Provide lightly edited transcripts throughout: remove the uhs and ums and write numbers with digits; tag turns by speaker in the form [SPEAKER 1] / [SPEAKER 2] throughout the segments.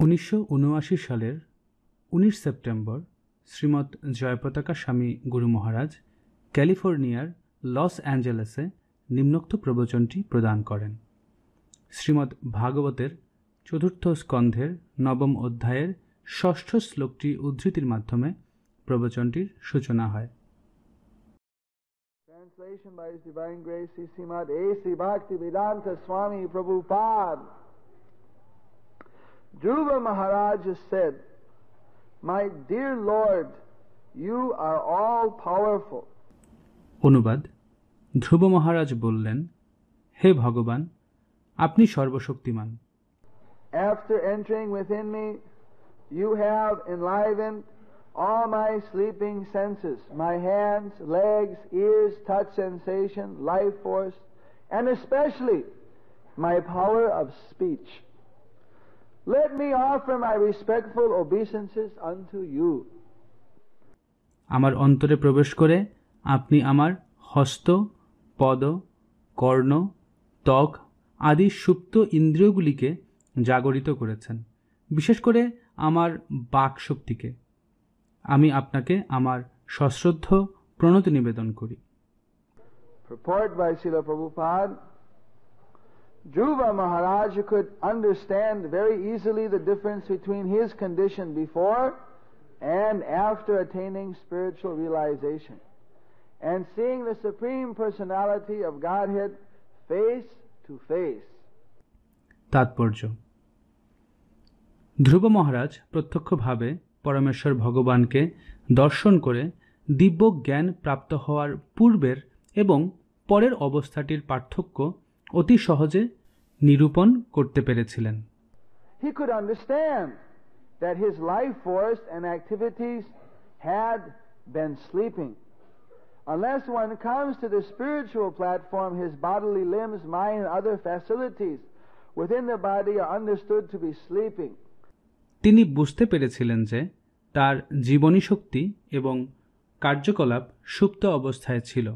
[SPEAKER 1] 1979 সালের 19 সেপ্টেম্বর শ্রীমৎ জয়পতাকা স্বামী গুরু মহারাজ ক্যালিফোর্নিয়ার লস অ্যাঞ্জেলেসে নিম্নোক্ত প্রবচনটি প্রদান করেন। শ্রীমদ্ ভাগবতের চতুর্থ স্কন্ধের নবম অধ্যায়ের ষষ্ঠ শ্লোকটি উদ্ধৃতির মাধ্যমে প্রবচনটির সূচনা হয়।
[SPEAKER 2] Translation by His Divine Grace Srimad A.C. Bhaktivedanta Swami Prabhupada. Dhruva Maharaj said, "My dear Lord, you are all powerful."
[SPEAKER 1] অনুবাদ: ধ্রুব মহারাজ বললেন, হে ভগবান, আপনি সর্বশক্তিমান।
[SPEAKER 2] After entering within me, you have enlivened all my sleeping senses, my hands, legs, ears, touch sensation, life force, and especially my power of speech. Let me offer my respectful obeisances unto you.
[SPEAKER 1] আমার অন্তরে প্রবেশ করে আপনি আমার হস্ত, পদ, কর্ণ, ত্বক আদি সুপ্ত ইন্দ্রিয়গুলিকে জাগরিত করেছেন, বিশেষ করে আমার বাক শক্তিকে। আমি আপনাকে আমার সশ্রদ্ধ প্রণতি নিবেদন করি।
[SPEAKER 2] Purport by Srila Prabhupada. Dhruva Maharaj could understand very easily the difference between his condition before and after attaining spiritual realization and seeing the Supreme Personality of Godhead face to face.
[SPEAKER 1] তাৎপর্য: ধ্রুব মহারাজ প্রত্যক্ষভাবে পরমেশ্বর ভগবানকে দর্শন করে দিব্য জ্ঞান প্রাপ্ত হওয়ার পূর্বের এবং পরের অবস্থাটির পার্থক্য অতি সহজে নিরূপণ করতে পেরেছিলেন।
[SPEAKER 2] He could understand that his life force and activities had been sleeping. Unless one comes to the spiritual platform, his bodily limbs, mind, and other facilities within the body are understood to be sleeping.
[SPEAKER 1] তিনি বুঝতে পেরেছিলেন যে তার জীবনী শক্তি এবং কার্যকলাপ সুপ্ত অবস্থায় ছিল।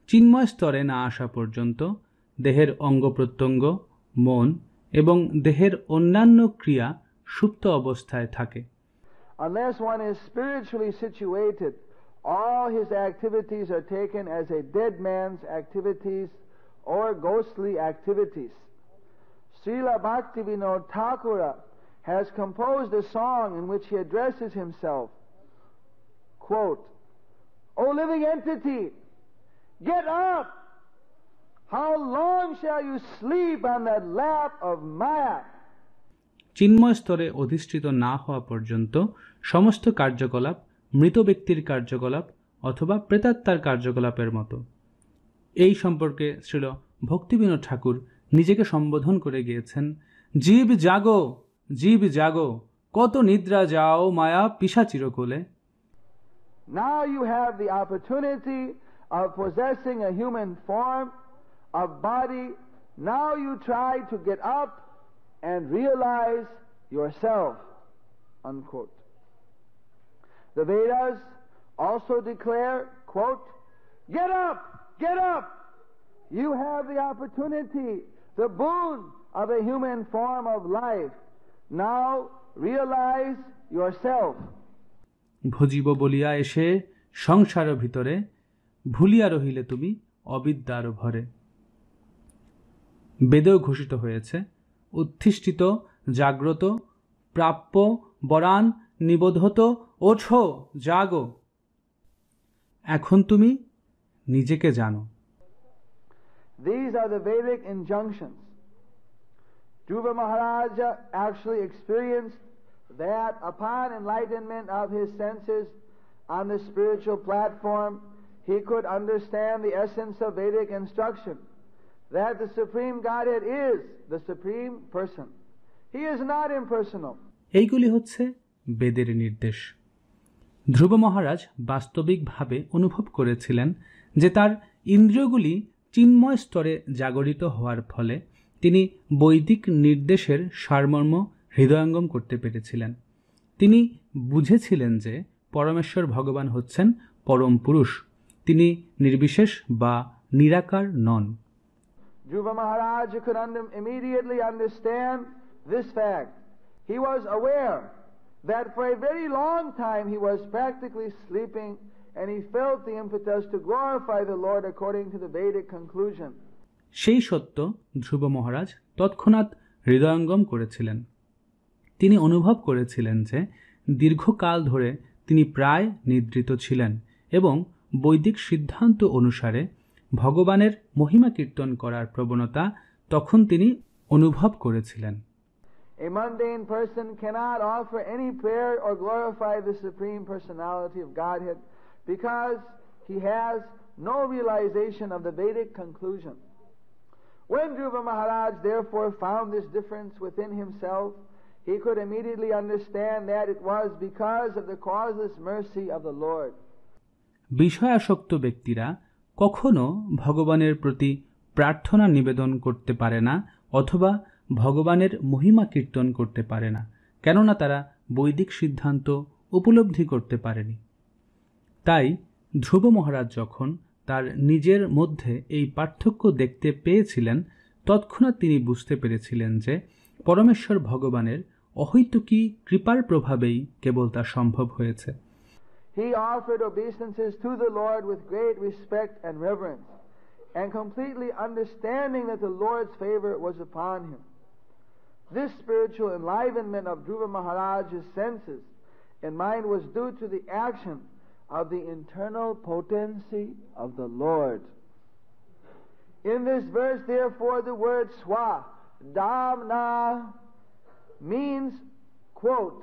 [SPEAKER 1] চিন্ময় স্তরে না আসা পর্যন্ত দেহের অঙ্গ প্রত্যঙ্গ, মন এবং দেহের অন্যান্য ক্রিয়া সুপ্ত অবস্থায় থাকে।
[SPEAKER 2] Unless one is spiritually situated, all his activities are taken as a dead man's activities or ghostly activities. Srila Bhaktivinoda Thakura has composed a song in which he addresses himself. Quote, "O living entity, get up! How long shall you sleep on that lap of Maya?"
[SPEAKER 1] চিন্ময় স্তরে অধিষ্ঠিত না হওয়া পর্যন্ত সমস্ত কার্যকলাপ মৃত ব্যক্তির কার্যকলাপ অথবা প্রেতাত্মার কার্যকলাপের মতো। এই সম্পর্কে শ্রীল ভক্তিবিনোদ ঠাকুর নিজেকে সম্বোধন করে গিয়েছেন, জীব জাগো, জীব জাগো, কত নিদ্রা যাও মায়া পিশাচির কোলে।
[SPEAKER 2] Now you have the opportunity of possessing a human form of body. Now you try to get up and realize yourself. Unquote. The Vedas also declare, quote, "Get up, get up. You have the opportunity, the boon of a human form of life. Now realize yourself."
[SPEAKER 1] ভজিব বলিয়া এসে সংসার ভিতরে ভুলিয়া রহিলে তুমি অবিদ্যার ভরে। বেদেও ঘোষিত হয়েছে, উত্থিষ্ঠিত, জাগ্রত, প্রাপ্য, বরান, নিবোধত, ওঠো, জাগো। এখন তুমি নিজেকে জানো।
[SPEAKER 2] These are the Vedic injunctions. Dhruva Maharaja actually experienced that upon enlightenment of his senses on the spiritual platform, he could understand the essence of Vedic instruction, that the Supreme Godhead is the Supreme Person. He is not impersonal.
[SPEAKER 1] এইগুলি হচ্ছে বেদের নির্দেশ। ধ্রুব মহারাজ বাস্তবিকভাবে অনুভব করেছিলেন যে তার ইন্দ্রিয়গুলি চিন্ময় স্তরে জাগরিত হওয়ার ফলে তিনি বৈদিক নির্দেশের সারমর্ম হৃদয়ঙ্গম করতে পেরেছিলেন। তিনি বুঝেছিলেন যে পরমেশ্বর ভগবান হচ্ছেন পরম পুরুষ, তিনি নির্বিশেষ বা নিরাকার নন।
[SPEAKER 2] Dhruva Maharaj could immediately understand this fact. he was aware that for a very long time he was practically sleeping, and he felt the impetus to glorify the Lord according to the Vedic conclusion.
[SPEAKER 1] সেই সত্য ধ্রুব মহারাজ তৎক্ষণাৎ হৃদয়ঙ্গম করেছিলেন। তিনি অনুভব করেছিলেন যে দীর্ঘকাল ধরে তিনি প্রায় নিদ্রিত ছিলেন এবং বৈদিক সিদ্ধান্ত অনুসারে ভগবানের মহিমা কীর্তন করার প্রবণতা তখন তিনি অনুভব করেছিলেন।
[SPEAKER 2] A mundane person cannot offer any prayer or glorify the Supreme Personality of Godhead because he has no realization of the Vedic conclusion. When Dhruva Maharaj therefore found this difference within himself, he could immediately understand that it was because of the causeless mercy of the Lord.
[SPEAKER 1] বিষয়াসক্ত ব্যক্তিরা কখনো ভগবানের প্রতি প্রার্থনা নিবেদন করতে পারে না অথবা ভগবানের মহিমা কীর্তন করতে পারে না, কেননা তারা বৈদিক সিদ্ধান্ত উপলব্ধি করতে পারেনি। তাই ধ্রুব মহারাজ যখন তার নিজের মধ্যে এই পার্থক্য দেখতে পেয়েছিলেন, তৎক্ষণাৎ তিনি বুঝতে পেরেছিলেন যে পরমেশ্বর ভগবানের অহৈতুকী কৃপার প্রভাবেই কেবল তা সম্ভব হয়েছে।
[SPEAKER 2] He offered obeisances to the Lord with great respect and reverence, and completely understanding that the Lord's favor was upon him. This spiritual enlivenment of Dhruva Maharaj's senses and mind was due to the action of the internal potency of the Lord. In this verse, therefore, the word swa, damna, means, quote,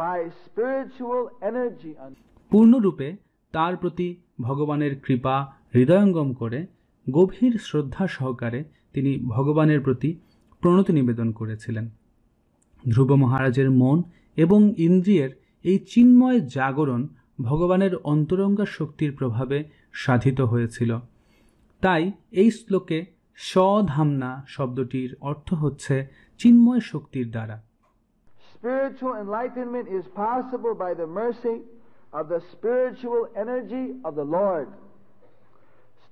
[SPEAKER 2] by spiritual energy.
[SPEAKER 1] পূর্ণরূপে তার প্রতি ভগবানের কৃপা হৃদয়ঙ্গম করে গভীর শ্রদ্ধা সহকারে তিনি ভগবানের প্রতি প্রণতি নিবেদন করেছিলেন। ধ্রুব মহারাজের মন এবং ইন্দ্রিয়ের এই চিন্ময় জাগরণ ভগবানের অন্তরঙ্গা শক্তির প্রভাবে সাধিত হয়েছিল। তাই এই শ্লোকে স্বধামনা শব্দটির অর্থ হচ্ছে চিন্ময় শক্তির দ্বারা।
[SPEAKER 2] Spiritual enlightenment is possible by the mercy of the spiritual energy of the Lord.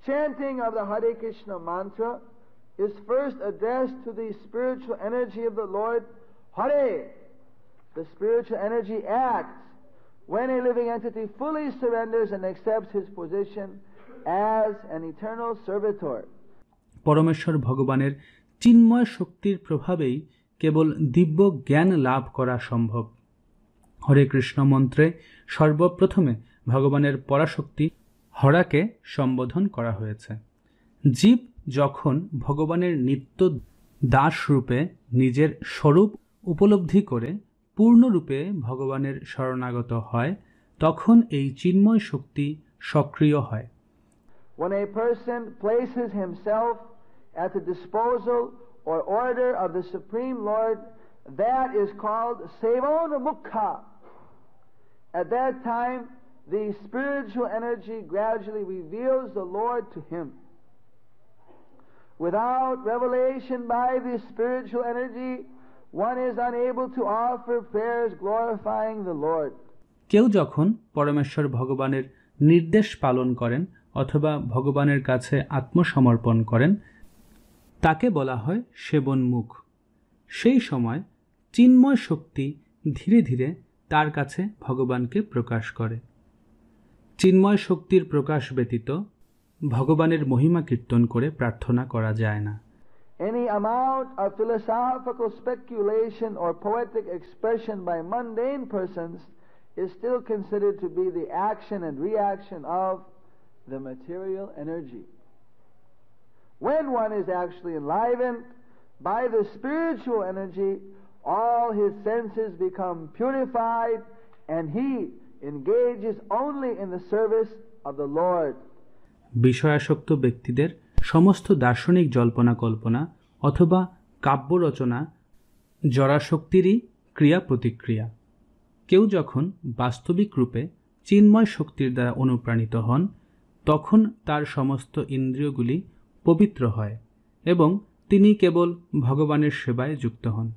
[SPEAKER 2] Chanting of the Hare Krishna mantra is first addressed to the spiritual energy of the Lord. Hare, the spiritual energy acts when a living entity fully surrenders and accepts his position as an eternal servitor.
[SPEAKER 1] পরমেশ্বর ভগবানের চিন্ময় শক্তির প্রভাবেই কেবল দিব্য জ্ঞান লাভ করা সম্ভব। হরে কৃষ্ণ মন্ত্রে সর্বপ্রথমে ভগবানের পরাশক্তি হরাকে সম্বোধন করা হয়েছে। জীব যখন ভগবানের নিত্য দাস রূপে নিজের স্বরূপ উপলব্ধি করে পূর্ণরূপে ভগবানের শরণাগত হয়, তখন এই চিন্ময় শক্তি সক্রিয় হয়।
[SPEAKER 2] When a person places himself at the disposal or order of the Supreme Lord, that is called Sevona Mukha. At that time, the spiritual energy gradually reveals the Lord to him. Without revelation by the spiritual energy, one is unable to offer prayers glorifying the Lord.
[SPEAKER 1] কেউ যখন পরমেশ্বর ভগবানের নির্দেশ পালন করেন অথবা ভগবানের কাছে আত্মসমর্পণ করেন, তাকে বলা হয় সেবনমুখ। সেই সময় চিন্ময় শক্তি ধীরে ধীরে তার কাছে ভগবানকে প্রকাশ করে। চিন্ময় শক্তির প্রকাশ ব্যতীত ভগবানের মহিমা কীর্তন করে প্রার্থনা করা যায় না।
[SPEAKER 2] Any amount of philosophical speculation or poetic expression by mundane persons is still considered to be the action and reaction of the material energy. When one is actually enlivened by the spiritual energy, all his senses become purified and he engages only in the service of the Lord.
[SPEAKER 1] বিষয়াসক্ত ব্যক্তিদের সমস্ত দার্শনিক জল্পনা কল্পনা অথবা কাব্য রচনা জড়াশক্তিরই ক্রিয়া প্রতিক্রিয়া। কেউ যখন বাস্তবিক রূপে চিন্ময় শক্তির দ্বারা অনুপ্রাণিত হন, তখন তার সমস্ত ইন্দ্রিয়গুলি পবিত্র হয় এবং তিনি কেবল ভগবানের সেবায় যুক্ত হন।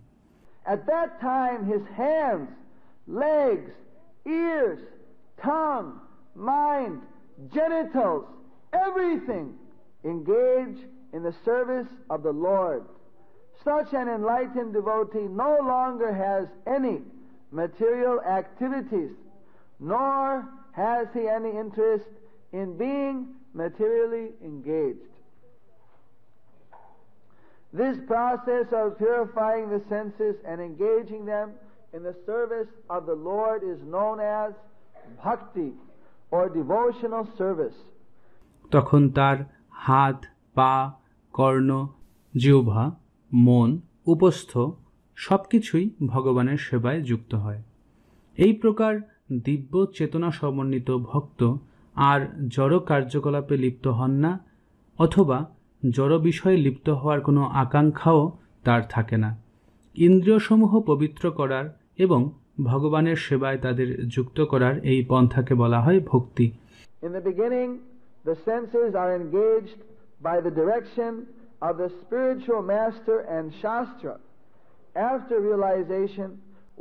[SPEAKER 2] At that time his hands, legs, ears, tongue, mind, genitals, everything engage in the service of the Lord. such an enlightened devotee no longer has any material activities, nor has he any interest in being materially engaged. This process of purifying the senses and engaging them in the service of the Lord is known as bhakti or devotional service.
[SPEAKER 1] তখন তার হাত, পা, কর্ণ, জিহ্বা, মন, উপস্থ সবকিছুই ভগবানের সেবায় যুক্ত হয়। এই প্রকার দিব্য চেতনা সমন্বিত ভক্ত আর জড় কার্যকলাপে লিপ্ত হন না, অথবা জড় বিষয়ে লিপ্ত হওয়ার কোনো আকাঙ্ক্ষাও তার থাকে না। ইন্দ্রিয়সমূহ পবিত্র করার এবং ভগবানের সেবায় তাদের যুক্ত করার এই পন্থাকে বলা হয় ভক্তি।
[SPEAKER 2] In the beginning, the senses are engaged by the direction of the spiritual master and shastra. After realization,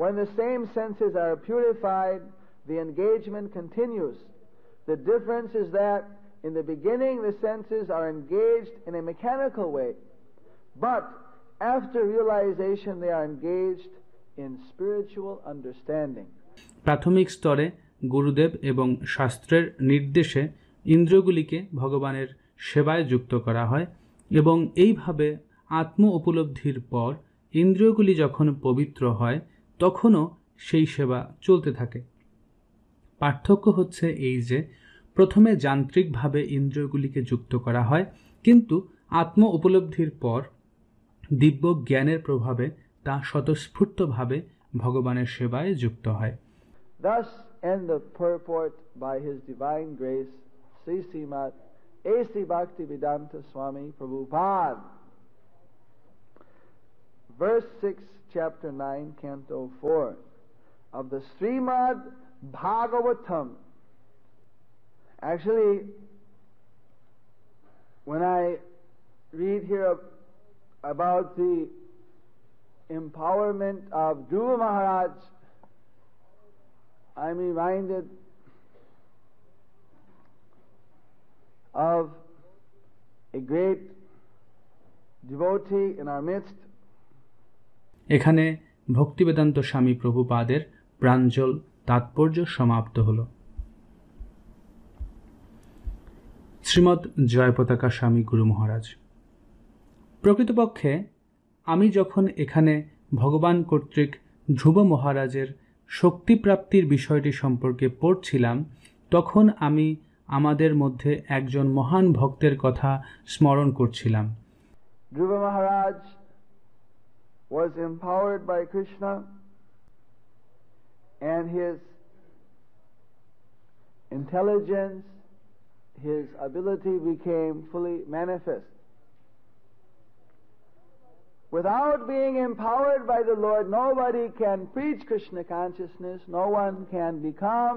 [SPEAKER 2] when the same senses are purified, the engagement continues. The difference is that in the beginning the senses are engaged in a mechanical way, but after realization they are engaged in spiritual understanding.
[SPEAKER 1] প্রাথমিক স্তরে গুরুদেব এবং শাস্ত্রের নির্দেশে ইন্দ্রিয়গুলিকে ভগবানের সেবায় যুক্ত করা হয় এবং এইভাবে আত্ম উপলব্ধির পর ইন্দ্রিয়গুলি যখন পবিত্র হয় তখনও সেই সেবা চলতে থাকে। পার্থক্য হচ্ছে এই যে প্রথমে যান্ত্রিকভাবে ইন্দ্রিয়গুলিকে যুক্ত করা হয়, কিন্তু আত্ম উপলব্ধির পর দিব্য জ্ঞানের প্রভাবে তা স্বতঃস্ফূর্তভাবে ভগবানের সেবায় যুক্ত হয়।
[SPEAKER 2] Thus end the purport by his divine grace, Sri Srimad A.C. Bhaktivedanta Swami Prabhupada. Verse 6, chapter 9, canto 4 of the Srimad Bhagavatam. Actually, when I read here about the empowerment of Dhruva Maharaj, I'm reminded of a great devotee in our midst.
[SPEAKER 1] এখানে ভক্তিবেদান্ত স্বামী প্রভুপাদের প্রাঞ্জল তাৎপর্য সমাপ্ত হল। শ্রীমৎ জয়পতাকা স্বামী গুরু মহারাজ, প্রকৃতপক্ষে আমি যখন এখানে ভগবান কর্তৃক ধ্রুব মহারাজের শক্তিপ্রাপ্তির বিষয়টি সম্পর্কে পড়ছিলাম, তখন আমি আমাদের মধ্যে একজন মহান ভক্তের কথা স্মরণ করছিলাম।
[SPEAKER 2] Dhruva Maharaj was empowered by Krishna, and his intelligence, his ability became fully manifest. Without being empowered by the Lord, nobody can preach Krishna consciousness, no one can become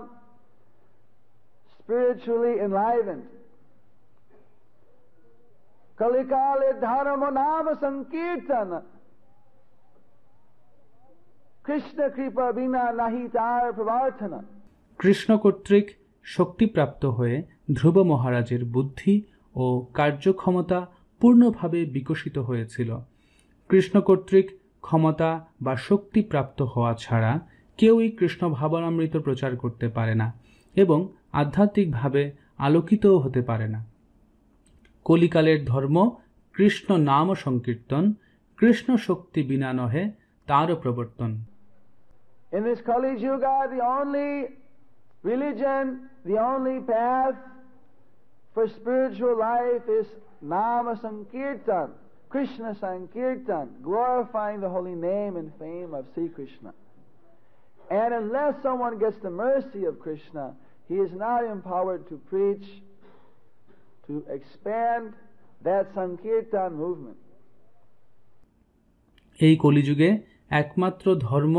[SPEAKER 2] spiritually enlivened. Kalikale dharma nama sankirtana, Krishna kripa bina nahi tar pravartana.
[SPEAKER 1] Krishna কর্তৃক শক্তিপ্রাপ্ত হয়ে ধ্রুব মহারাজের বুদ্ধি ও কার্যক্ষমতা পূর্ণভাবে বিকশিত হয়েছিল। কৃষ্ণ কর্তৃক ক্ষমতা বা শক্তি প্রাপ্ত হওয়া ছাড়া কেউই কৃষ্ণ ভাবনামৃত প্রচার করতে পারে না এবং আধ্যাত্মিকভাবে আলোকিতও হতে পারে না। কলিকালের ধর্ম কৃষ্ণ নাম সংকীর্তন, কৃষ্ণ শক্তি বিনা নহে তার প্রবর্তন।
[SPEAKER 2] In this Kali Yuga, the only religion, the only path for spiritual life is Nama Sankirtan, Krishna Sankirtan, glorifying the holy name and fame of Sri Krishna. And unless someone gets the mercy of Krishna, he is not empowered to preach, to expand that Sankirtan movement.
[SPEAKER 1] এই কলিযুগে একমাত্র ধর্ম,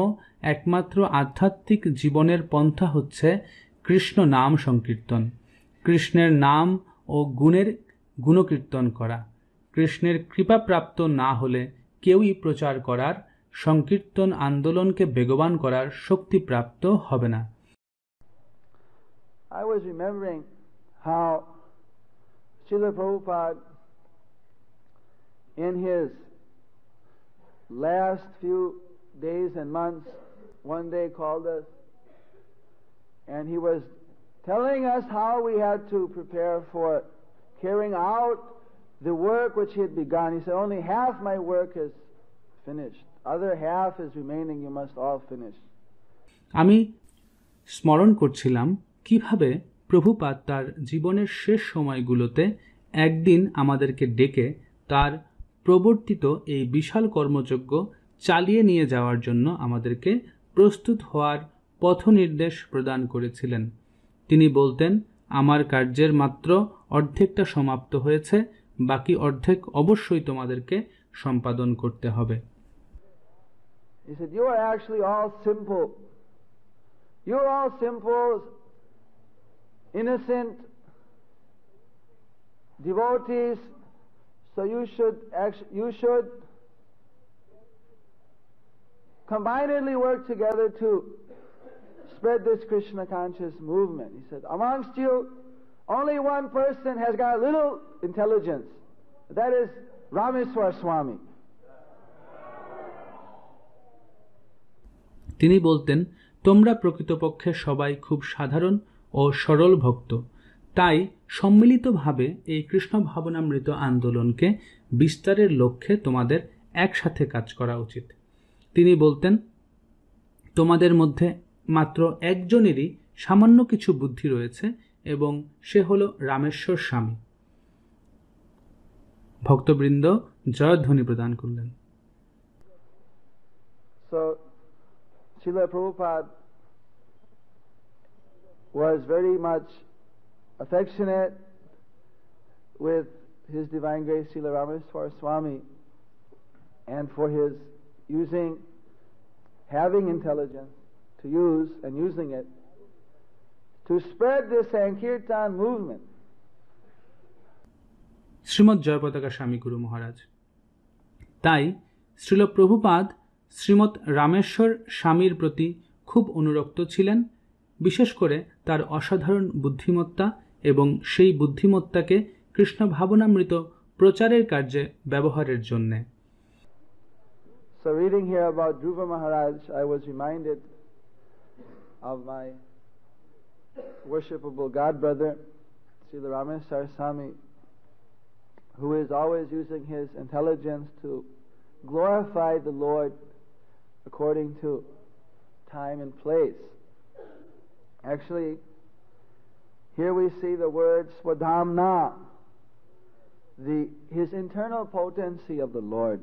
[SPEAKER 1] একমাত্র আধ্যাত্মিক জীবনের পন্থা হচ্ছে কৃষ্ণ নাম সংকীর্তন, কৃষ্ণের নাম ও গুণের গুণকীর্তন করা। কৃষ্ণের কৃপাপ্রাপ্ত না হলে কেউই প্রচার করার, সংকীর্তন আন্দোলনকে বেগবান করার শক্তি প্রাপ্ত হবে না।
[SPEAKER 2] I was remembering how Srila Prabhupada in his last few days and months one day called us, and he was telling us how we had to prepare for carrying out the work which he had begun. He said, only half my work is finished. Other half is remaining. You must all finish.
[SPEAKER 1] আমি স্মরণ করছিলাম কিভাবে প্রভুপাদ তার জীবনের শেষ সময়গুলোতে একদিন আমাদেরকে ডেকে তার প্রবর্তিত এই বিশাল কর্মযজ্ঞ চালিয়ে নিয়ে যাওয়ার জন্য আমাদেরকে প্রস্তুত হওয়ার পথনির্দেশ প্রদান করেছিলেন। তিনি বলতেন, আমার কার্যের মাত্র অর্ধেকটা সমাপ্ত হয়েছে, বাকি অর্ধেক অবশ্যই তোমাদেরকে সম্পাদন করতে হবে।
[SPEAKER 2] He said, you are actually all simple. You are all simple, innocent devotees. So you should combinedly work together to spread this Krishna conscious movement. He said, amongst you, only one person has got a little intelligence. That is Rameswar Swami.
[SPEAKER 1] তিনি বলতেন, তোমরা প্রকৃতপক্ষে সবাই খুব সাধারণ ও সরল ভক্ত, তাই সম্মিলিতভাবে এই কৃষ্ণ ভাবনামৃত আন্দোলনকে বিস্তারের লক্ষ্যে তোমাদের একসাথে কাজ করা উচিত। তিনি বলতেন, তোমাদের মধ্যে মাত্র একজনেরই সামান্য কিছু বুদ্ধি রয়েছে এবং সে হলো রামেশ্বর স্বামী। ভক্তবৃন্দ জয়ধ্বনি প্রদান করলেন।
[SPEAKER 2] So Srila Prabhupada was very much affectionate with His Divine Grace Srila Rameswar Swami, and for his having intelligence to use and using it to spread this Sankirtan movement.
[SPEAKER 1] Srimat Jayapataka স্বামী গুরু মহারাজ। তাই শ্রীল প্রভুপাদ শ্রীমৎ রামেশ্বর স্বামীর প্রতি খুব অনুরক্ত ছিলেন, বিশেষ করে তার অসাধারণ বুদ্ধিমত্তা এবং সেই বুদ্ধিমত্তাকে কৃষ্ণ ভাবনামৃত প্রচারের কার্যে ব্যবহারের জন্যে।
[SPEAKER 2] So reading here about Dhruva Maharaj, I was reminded of my worshipable God brother, Srila Rameswar Swami, who is always using his intelligence to glorify the Lord according to time and place. Actually, here we see the word Swadhamna, his internal potency of the Lord.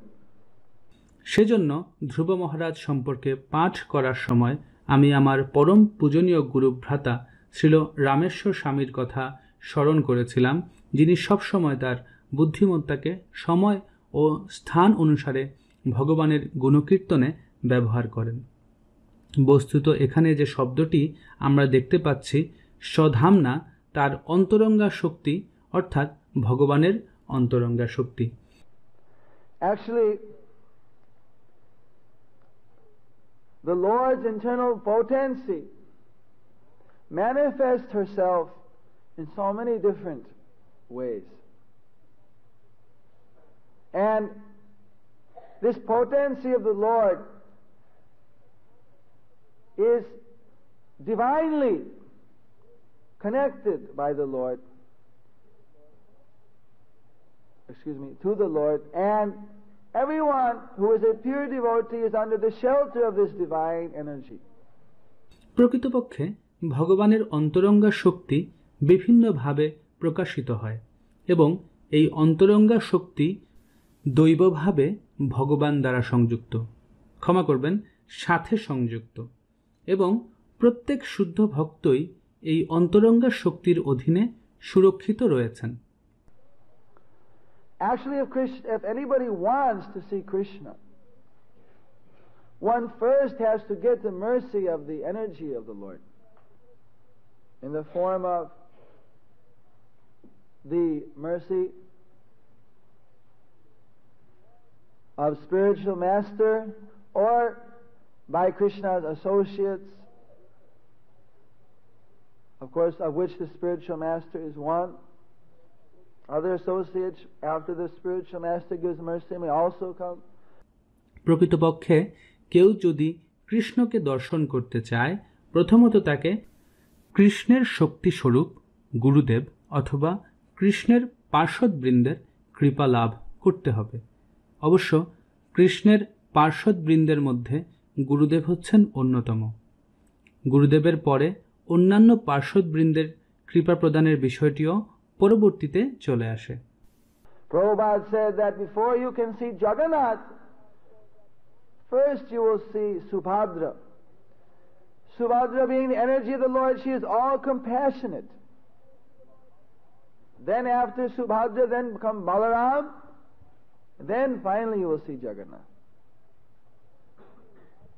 [SPEAKER 1] সেজন্য ধ্রুব মহারাজ সম্পর্কে পাঠ করার সময় আমি আমার পরম পূজনীয় গুরুভ্রাতা শ্রীল রামেশ্বর স্বামীর কথা স্মরণ করেছিলাম, যিনি সবসময় তার বুদ্ধিমত্তাকে সময় ও স্থান অনুসারে ভগবানের গুণকীর্তনে ব্যবহার করেন। বস্তুত এখানে যে শব্দটি আমরা দেখতে পাচ্ছি, স্বধামনা, তার অন্তরঙ্গা শক্তি, অর্থাৎ ভগবানের অন্তরঙ্গা শক্তি।
[SPEAKER 2] Actually, the Lord's internal potency manifests herself in so many different ways. And this potency of the Lord is divinely connected by the Lord, to the Lord, and everyone who is a pure devotee is under the shelter of this divine energy.
[SPEAKER 1] প্রকৃতপক্ষে ভগবানের অন্তরঙ্গা শক্তি বিভিন্নভাবে প্রকাশিত হয় এবং এই অন্তরঙ্গা শক্তি দৈবভাবে ভগবান দ্বারা সংযুক্ত, ক্ষমা করবেন, সাথে সংযুক্ত, এবং প্রত্যেক শুদ্ধ ভক্তই এই অন্তরঙ্গা শক্তির অধীনে সুরক্ষিত রয়েছেন।
[SPEAKER 2] Actually, if anybody wants to see Krishna, one first has to get the mercy of the energy of the Lord in the form of the mercy of spiritual master, or by Krishna's associates, of course, of which the spiritual master is one. Other associates after the spiritual master gives mercy may also come.
[SPEAKER 1] প্রকৃতপক্ষে কেউ যদি কৃষ্ণকে দর্শন করতে চায়, প্রথমত তাকে কৃষ্ণের শক্তিস্বরূপ গুরুদেব অথবা কৃষ্ণের পার্শ্বদবৃন্দের কৃপা লাভ করতে হবে। অবশ্য কৃষ্ণের পার্শ্বদবৃন্দের মধ্যে গুরুদেব হচ্ছেন অন্যতম। গুরুদেবের পরে অন্যান্য পার্শ্বদবৃন্দের কৃপা প্রদানের বিষয়টিও পরবর্তীতে চলে আসে।
[SPEAKER 2] Prabhupada said that before you can see Jagannath, first you will see Subhadra. Subhadra being the energy of the Lord, she is all compassionate. Then after Subhadra, then come Balaram, then finally you will see Jagannath.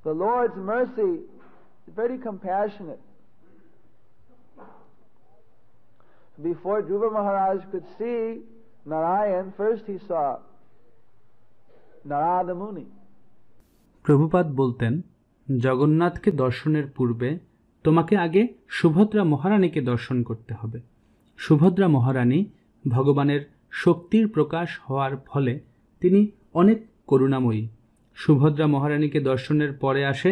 [SPEAKER 2] The Lord's mercy is very compassionate. Before Dhruva Maharaj could see Narayan, first he saw Narada Muni.
[SPEAKER 1] Prabhupada বলতেন, জগন্নাথকে দর্শনের পূর্বে তোমাকে আগে সুভদ্রা মহারানীকে দর্শন করতে হবে। সুভদ্রা মহারানী ভগবানের শক্তির প্রকাশ হওয়ার ফলে তিনি অনেক করুণাময়ী। সুভদ্রা মহারানীকে দর্শনের পরে আসে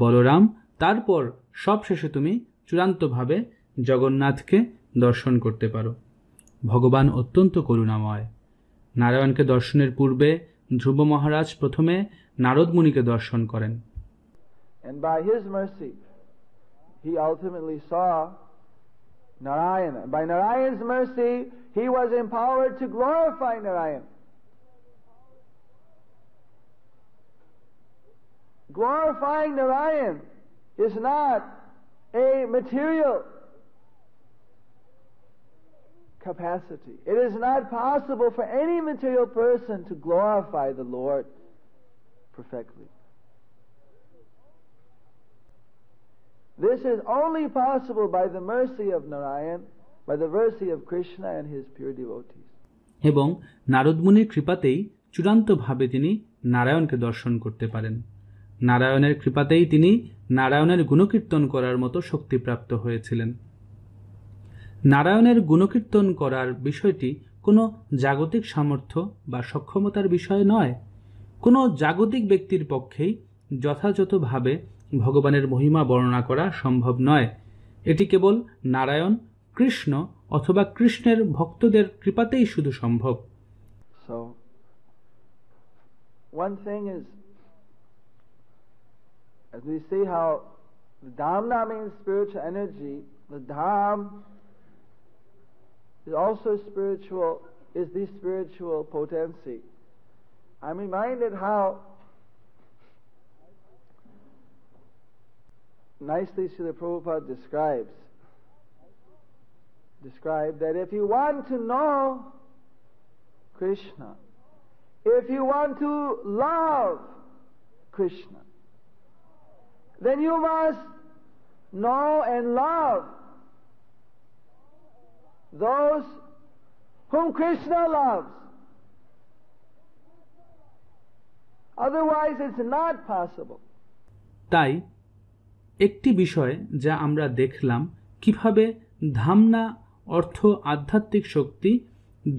[SPEAKER 1] বলরাম, তারপর সবশেষে তুমি চূড়ান্তভাবে জগন্নাথকে দর্শন করতে পারো। ভগবান অত্যন্ত করুণাময়। নারায়ণকে দর্শনের পূর্বে ধ্রুব মহারাজ প্রথমে নারদ মুনিকে দর্শন করেন।
[SPEAKER 2] And by his mercy, he ultimately saw Narayana. By Narayan's mercy, he was empowered to glorify Narayan. Glorifying Narayan is not a material capacity. It is not possible for any material person to glorify the Lord perfectly. This is only possible by the mercy of Narayan, by the mercy of Krishna and his pure devotees.
[SPEAKER 1] এবং নারদ মুনির কৃপাতেই চূড়ান্তভাবে তিনি নারায়ণকে দর্শন করতে পারেন। নারায়ণের কৃপাতেই তিনি নারায়ণের গুণকীর্তন করার মতো শক্তিপ্রাপ্ত হয়েছিলেন। নারায়ণের গুণকীর্তন করার বিষয়টি কোনো জাগতিক সামর্থ্য বা সক্ষমতার বিষয় নয়। কোনো জাগতিক ব্যক্তির পক্ষেই যথাযথভাবে ভগবানের মহিমা বর্ণনা করা সম্ভব নয়। এটি কেবল নারায়ণ, কৃষ্ণ অথবা কৃষ্ণের ভক্তদের কৃপাতেই শুধু সম্ভব।
[SPEAKER 2] So, one thing is, as we see how the Dhamma means spiritual energy, the Dham is also spiritual, is the spiritual potency. I'm reminded how nicely Srila Prabhupada described that if you want to know Krishna, if you want to love Krishna, then you must know and love those whom Krishna loves. Otherwise it's not possible.
[SPEAKER 1] তাই একটি বিষয় যা আমরা দেখলাম, কিভাবে ধামনা অর্থ আধ্যাত্মিক শক্তি,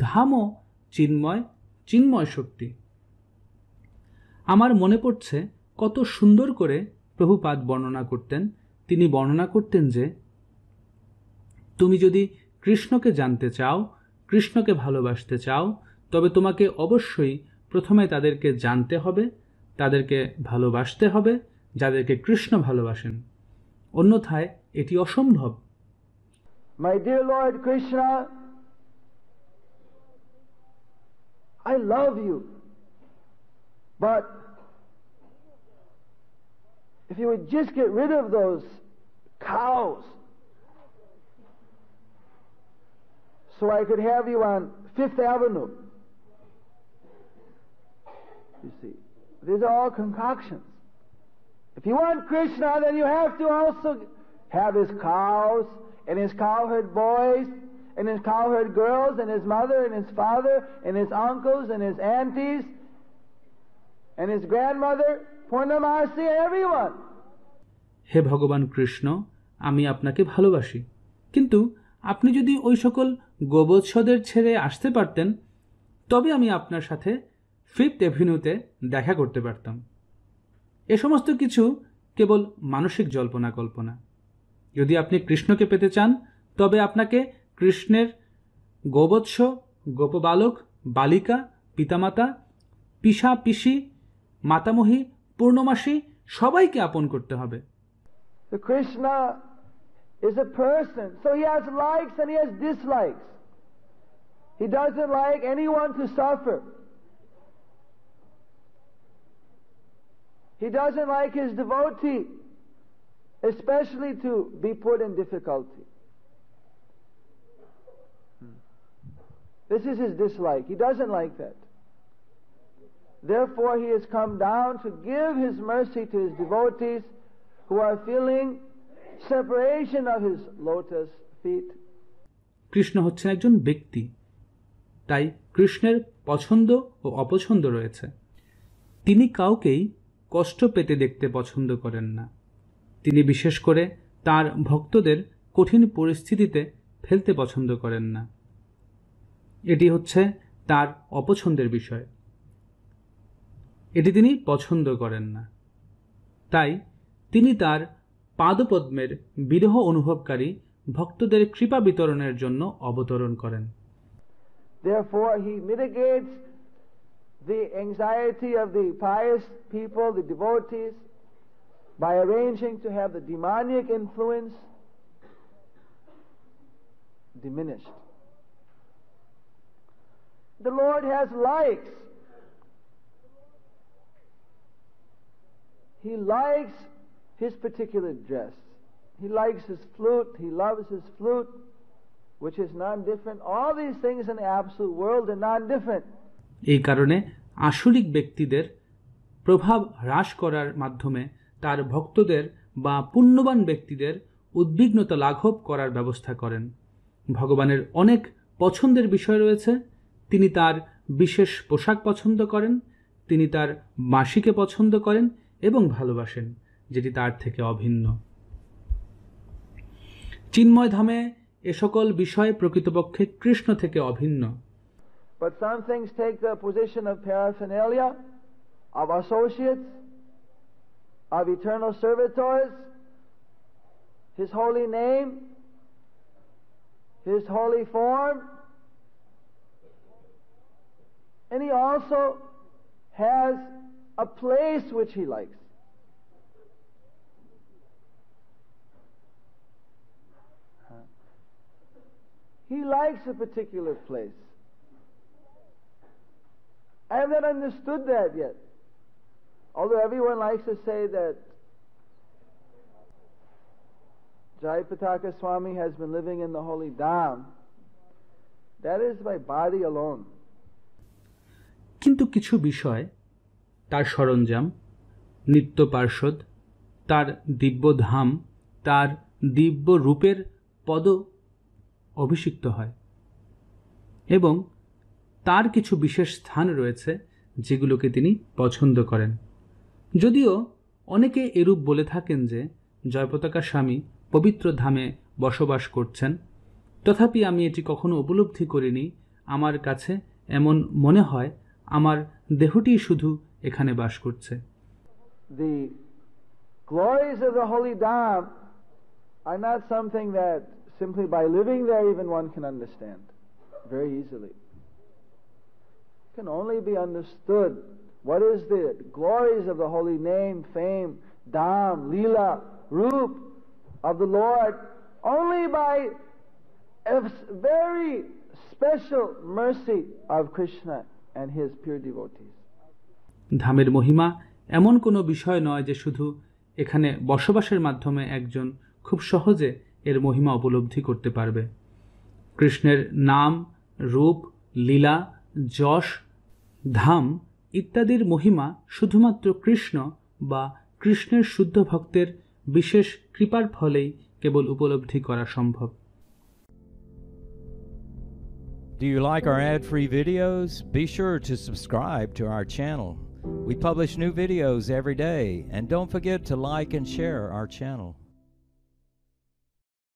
[SPEAKER 1] ধামও চিন্ময়, চিন্ময় শক্তি। আমার মনে পড়ছে কত সুন্দর করে প্রভুপাদ বর্ণনা করতেন। তিনি বর্ণনা করতেন যে তুমি যদি কৃষ্ণকে জানতে চাও, কৃষ্ণকে ভালোবাসতে চাও, তবে তোমাকে অবশ্যই প্রথমে তাদেরকে জানতে হবে, তাদেরকে ভালোবাসতে হবে যাদেরকে কৃষ্ণ ভালোবাসেন। অন্যথায় এটি অসম্ভব।
[SPEAKER 2] My dear Lord Krishna, I love you, but if you would just get rid of those cows so I could have you on 5th Avenue. You see, these are all concoctions. If you want Krishna, then you have to also have his cows and his cowherd boys and his cowherd girls and his mother and his father and his uncles and his aunties and his grandmother, Purnamasi, everyone.
[SPEAKER 1] হে ভগবান কৃষ্ণ, আমি আপনাকে ভালোবাসি, কিন্তু আপনি যদি ওই সকল গোবৎসদের ছেড়ে আসতে পারতেন, তবে আমি আপনার সাথে 5th এভিনিউতে দেখা করতে পারতাম। এ সমস্ত কিছু কেবল মানসিক জল্পনা কল্পনা। যদি আপনি কৃষ্ণকে পেতে চান তবে আপনাকে কৃষ্ণের গোবৎস, গোপবালক, বালিকা, পিতামাতা, পিসা পিসি, মাতামহী, পূর্ণমাসী সবাইকে আপন করতে হবে।
[SPEAKER 2] The Krishna is a person, so he has likes and he has dislikes. He doesn't like anyone to suffer. He doesn't like his devotee, especially to be put in difficulty. This is his dislike. He doesn't like that. Therefore, he has come down to give his mercy to his devotees who are feeling separation of his lotus feet.
[SPEAKER 1] Krishna হচ্ছেন একজন ব্যক্তি, তাই কৃষ্ণের পছন্দ ও অপছন্দ রয়েছে। তিনি কাউকেই কষ্ট পেতে দেখতে পছন্দ করেন না। তিনি বিশেষ করে তার ভক্তদের কঠিন পরিস্থিতিতে ফেলতে পছন্দ করেন না। এটি হচ্ছে তার অপছন্দের বিষয়, এটি তিনি পছন্দ করেন না। তাই তিনি তার পাদপদ্মের বিরহ অনুভবকারী ভক্তদের কৃপা বিতরণের জন্য অবতরণ করেন।
[SPEAKER 2] Therefore, he mitigates the anxiety of the pious people, the devotees, by arranging to have the demonic influence diminished. The Lord has likes. He likes his particular dress. He likes his flute. He loves his flute, which is non-different. All these things in the absolute world are non-different.
[SPEAKER 1] এই কারণে আসরিক ব্যক্তিদের প্রভাব হ্রাস করার মাধ্যমে তার ভক্তদের বা পুণ্যবান ব্যক্তিদের উদ্বিগ্নতা লাঘব করার ব্যবস্থা করেন। ভগবানের অনেক পছন্দের বিষয় রয়েছে। তিনি তার বিশেষ পোশাক পছন্দ করেন, তিনি তার মাসিকে পছন্দ করেন এবং ভালোবাসেন, যেটি তার থেকে অভিন্ন। চিন্ময় ধামে এ সকল বিষয় প্রকৃতপক্ষে কৃষ্ণ থেকে অভিন্ন।
[SPEAKER 2] But some things take the position of paraphernalia, of associates, of eternal servitors, his holy name, his holy form, and he also has a place which he likes. He likes a particular place. I have not understood that yet. Although everyone likes to say that Jayapataka Swami has been living in the holy dham, that is by body alone.
[SPEAKER 1] কিন্তু কিছু বিষয়, তার সরঞ্জাম, নিত্য পার্ষদ, তার দিব্য ধাম, তার দিব্য রূপের পদ অভিষিক্ত হয় এবং তার কিছু বিশেষ স্থান রয়েছে যেগুলোকে তিনি পছন্দ করেন। যদিও অনেকে এরূপ বলে থাকেন যে জয়পতাকা স্বামী পবিত্র ধামে বসবাস করছেন, তথাপি আমি এটি কখনো উপলব্ধি করিনি। আমার কাছে এমন মনে হয় আমার দেহটি শুধু এখানে বাস করছে।
[SPEAKER 2] The glories of the holy dham are not something that simply by living there even one can understand very easily. It can only be understood what is the glories of the holy name, fame, dham, leela, roop of the Lord only by a very special mercy of Krishna and his pure devotees.
[SPEAKER 1] ধামের মহিমা এমন কোনো বিষয় নয় যে শুধু এখানে বসবাসের মাধ্যমে একজন খুব সহজে এর মহিমা উপলব্ধি করতে পারবে। কৃষ্ণের নাম, রূপ, লীলা, যশ, ধাম ইত্যাদির মহিমা শুধুমাত্র কৃষ্ণ বা কৃষ্ণের শুদ্ধ ভক্তের বিশেষ কৃপার ফলেই কেবল উপলব্ধি করা সম্ভব।
[SPEAKER 3] Do you like our ad-free videos? Be sure to subscribe to our channel. We publish new videos every day, and don't forget to like and share our channel.